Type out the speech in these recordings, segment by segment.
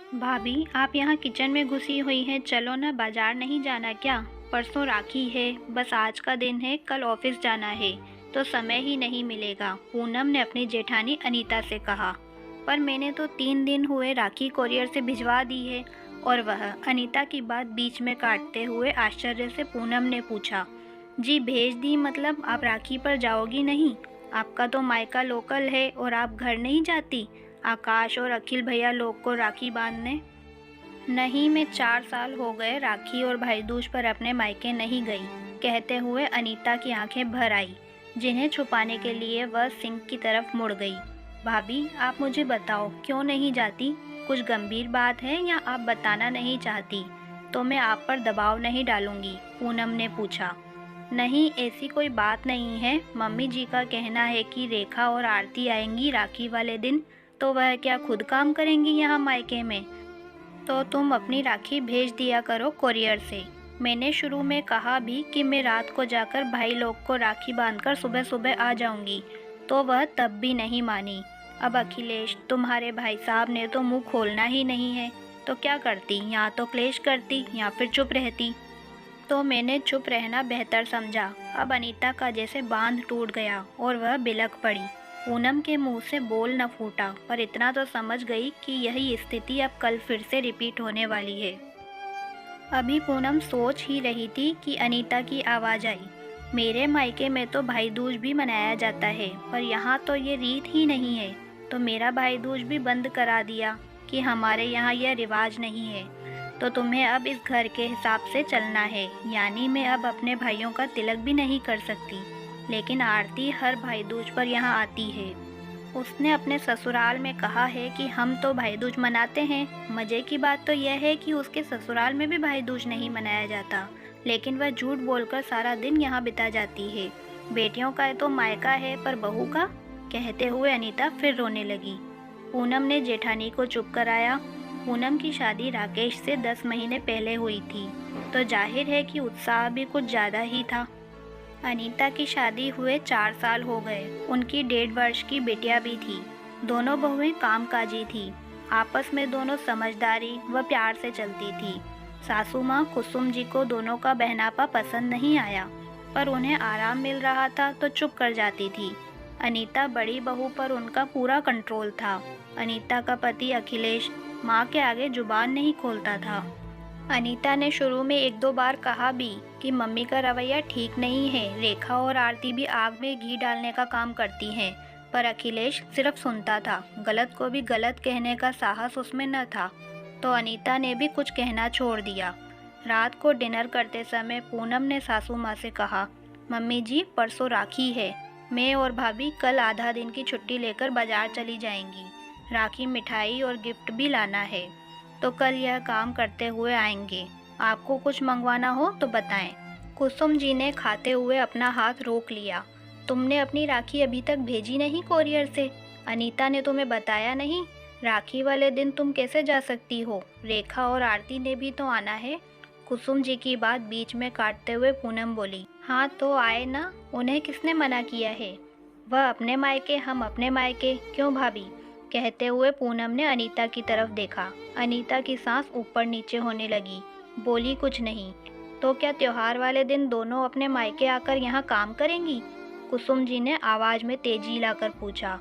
भाभी, आप यहाँ किचन में घुसी हुई हैं, चलो ना, बाजार नहीं जाना क्या? परसों राखी है, बस आज का दिन है, कल ऑफिस जाना है, तो समय ही नहीं मिलेगा, पूनम ने अपनी जेठानी अनीता से कहा। पर मैंने तो 3 दिन हुए राखी कोरियर से भिजवा दी है। और वह अनीता की बात बीच में काटते हुए आश्चर्य से पूनम ने पूछा, जी भेज दी मतलब आप राखी पर जाओगी नहीं? आपका तो मायका लोकल है और आप घर नहीं जाती आकाश और अखिल भैया लोग को राखी बांधने? नहीं, मैं 4 साल हो गए राखी और भाई दूज पर अपने मायके नहीं गई, कहते हुए अनीता की आंखें भर आई, जिन्हें छुपाने के लिए वह सिंक की तरफ मुड़ गई। भाभी, आप मुझे बताओ क्यों नहीं जाती? कुछ गंभीर बात है या आप बताना नहीं चाहती? तो मैं आप पर दबाव नहीं डालूंगी, पूनम ने पूछा। नहीं, ऐसी कोई बात नहीं है, मम्मी जी का कहना है कि रेखा और आरती आएंगी राखी वाले दिन, तो वह क्या खुद काम करेंगी यहाँ मायके में? तो तुम अपनी राखी भेज दिया करो कोरियर से। मैंने शुरू में कहा भी कि मैं रात को जाकर भाई लोग को राखी बांधकर सुबह सुबह आ जाऊंगी, तो वह तब भी नहीं मानी। अब अखिलेश, तुम्हारे भाई साहब ने तो मुंह खोलना ही नहीं है, तो क्या करती? या तो क्लेश करती या फिर चुप रहती। तो मैंने चुप रहना बेहतर समझा। अब अनीता का जैसे बांध टूट गया और वह बिलख पड़ी। पूनम के मुंह से बोल न फूटा, पर इतना तो समझ गई कि यही स्थिति अब कल फिर से रिपीट होने वाली है। अभी पूनम सोच ही रही थी कि अनीता की आवाज़ आई, मेरे मायके में तो भाई दूज भी मनाया जाता है, पर यहाँ तो ये रीत ही नहीं है, तो मेरा भाई दूज भी बंद करा दिया कि हमारे यहाँ यह रिवाज नहीं है, तो तुम्हें अब इस घर के हिसाब से चलना है, यानी मैं अब अपने भाइयों का तिलक भी नहीं कर सकती। लेकिन आरती हर भाई दूज पर यहाँ आती है। उसने अपने ससुराल में कहा है कि हम तो भाई दूज मनाते हैं। मज़े की बात तो यह है कि उसके ससुराल में भी भाई दूज नहीं मनाया जाता, लेकिन वह झूठ बोलकर सारा दिन यहाँ बिता जाती है। बेटियों का तो मायका है, पर बहू का? कहते हुए अनीता फिर रोने लगी। पूनम ने जेठानी को चुप कराया। पूनम की शादी राकेश से 10 महीने पहले हुई थी, तो जाहिर है कि उत्साह भी कुछ ज़्यादा ही था। अनीता की शादी हुए 4 साल हो गए। उनकी 1.5 वर्ष की बेटियां भी थी। दोनों बहुएं कामकाजी थी। आपस में दोनों समझदारी व प्यार से चलती थी। सासू माँ कुसुम जी को दोनों का बहनापा पसंद नहीं आया, पर उन्हें आराम मिल रहा था तो चुप कर जाती थी। अनीता बड़ी बहू पर उनका पूरा कंट्रोल था। अनीता का पति अखिलेश माँ के आगे जुबान नहीं खोलता था। अनीता ने शुरू में 1-2 बार कहा भी कि मम्मी का रवैया ठीक नहीं है, रेखा और आरती भी आग में घी डालने का काम करती हैं, पर अखिलेश सिर्फ सुनता था। गलत को भी गलत कहने का साहस उसमें न था, तो अनीता ने भी कुछ कहना छोड़ दिया। रात को डिनर करते समय पूनम ने सासू माँ से कहा, मम्मी जी परसों राखी है, मैं और भाभी कल आधा दिन की छुट्टी लेकर बाजार चली जाएंगी। राखी, मिठाई और गिफ्ट भी लाना है, तो कल यह काम करते हुए आएंगे। आपको कुछ मंगवाना हो तो बताएं। कुसुम जी ने खाते हुए अपना हाथ रोक लिया। तुमने अपनी राखी अभी तक भेजी नहीं कोरियर से? अनीता ने तुम्हें बताया नहीं? राखी वाले दिन तुम कैसे जा सकती हो? रेखा और आरती ने भी तो आना है। कुसुम जी की बात बीच में काटते हुए पूनम बोली, हाँ तो आए ना, उन्हें किसने मना किया है? वह अपने मायके, हम अपने मायके, क्यों भाभी? कहते हुए पूनम ने अनीता की तरफ देखा। अनीता की सांस ऊपर नीचे होने लगी। बोली कुछ नहीं। तो क्या त्योहार वाले दिन दोनों अपने मायके आकर यहाँ काम करेंगी? कुसुम जी ने आवाज़ में तेजी लाकर पूछा।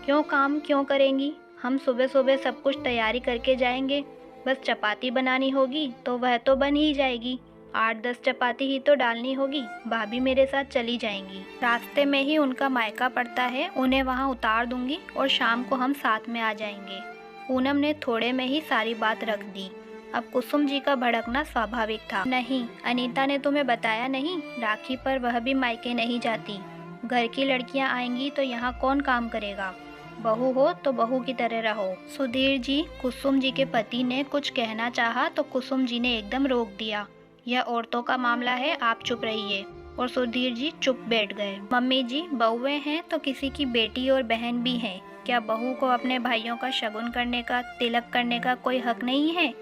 क्यों काम क्यों करेंगी? हम सुबह सुबह सब कुछ तैयारी करके जाएंगे। बस चपाती बनानी होगी तो वह तो बन ही जाएगी। 8-10 चपाती ही तो डालनी होगी। भाभी मेरे साथ चली जाएंगी। रास्ते में ही उनका मायका पड़ता है, उन्हें वहाँ उतार दूंगी और शाम को हम साथ में आ जाएंगे। पूनम ने थोड़े में ही सारी बात रख दी। अब कुसुम जी का भड़कना स्वाभाविक था। नहीं, अनीता ने तुम्हें बताया नहीं? राखी पर वह भी मायके नहीं जाती। घर की लड़कियां आएंगी तो यहाँ कौन काम करेगा? बहू हो तो बहू की तरह रहो। सुधीर जी, कुसुम जी के पति ने कुछ कहना चाहा तो कुसुम जी ने एकदम रोक दिया। यह औरतों का मामला है, आप चुप रहिए। और सुधीर जी चुप बैठ गए। मम्मी जी, बहुएं हैं तो किसी की बेटी और बहन भी हैं। क्या बहू को अपने भाइयों का शगुन करने का, तिलक करने का कोई हक नहीं है?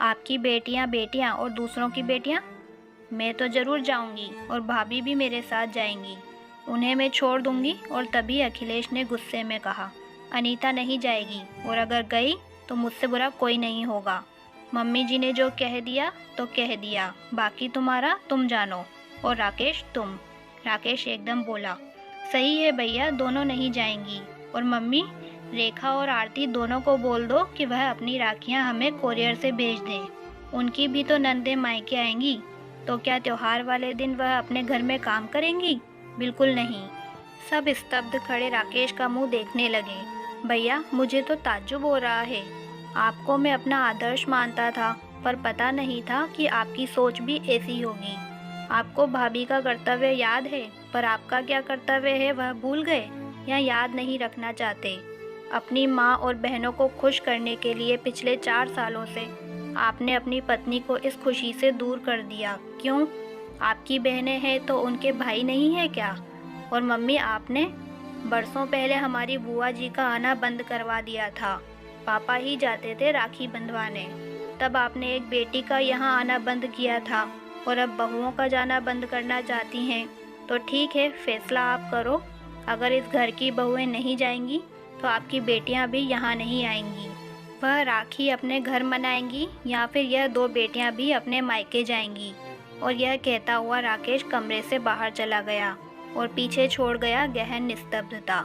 आपकी बेटियां बेटियां और दूसरों की बेटियां? मैं तो जरूर जाऊंगी और भाभी भी मेरे साथ जाएंगी। उन्हें मैं छोड़ दूंगी। और तभी अखिलेश ने गुस्से में कहा, अनीता नहीं जाएगी, और अगर गई तो मुझसे बुरा कोई नहीं होगा। मम्मी जी ने जो कह दिया तो कह दिया, बाकी तुम्हारा तुम जानो। और राकेश तुम। राकेश एकदम बोला, सही है भैया, दोनों नहीं जाएंगी। और मम्मी, रेखा और आरती दोनों को बोल दो कि वह अपनी राखियां हमें कोरियर से भेज दें। उनकी भी तो नंदे मायके आएंगी, तो क्या त्योहार वाले दिन वह अपने घर में काम करेंगी? बिल्कुल नहीं। सब स्तब्ध खड़े राकेश का मुंह देखने लगे। भैया, मुझे तो ताज्जुब हो रहा है। आपको मैं अपना आदर्श मानता था, पर पता नहीं था कि आपकी सोच भी ऐसी होगी। आपको भाभी का कर्तव्य याद है, पर आपका क्या कर्तव्य है वह भूल गए या याद नहीं रखना चाहते। अपनी माँ और बहनों को खुश करने के लिए पिछले 4 सालों से आपने अपनी पत्नी को इस खुशी से दूर कर दिया। क्यों? आपकी बहनें हैं तो उनके भाई नहीं है क्या? और मम्मी, आपने बरसों पहले हमारी बुआ जी का आना बंद करवा दिया था। पापा ही जाते थे राखी बंधवाने। तब आपने एक बेटी का यहाँ आना बंद किया था, और अब बहुओं का जाना बंद करना चाहती हैं। तो ठीक है, फैसला आप करो। अगर इस घर की बहुएं नहीं जाएंगी तो आपकी बेटियां भी यहाँ नहीं आएंगी। वह राखी अपने घर मनाएंगी या फिर यह 2 बेटियां भी अपने मायके जाएंगी। और यह कहता हुआ राकेश कमरे से बाहर चला गया और पीछे छोड़ गया गहन निस्तब्धता।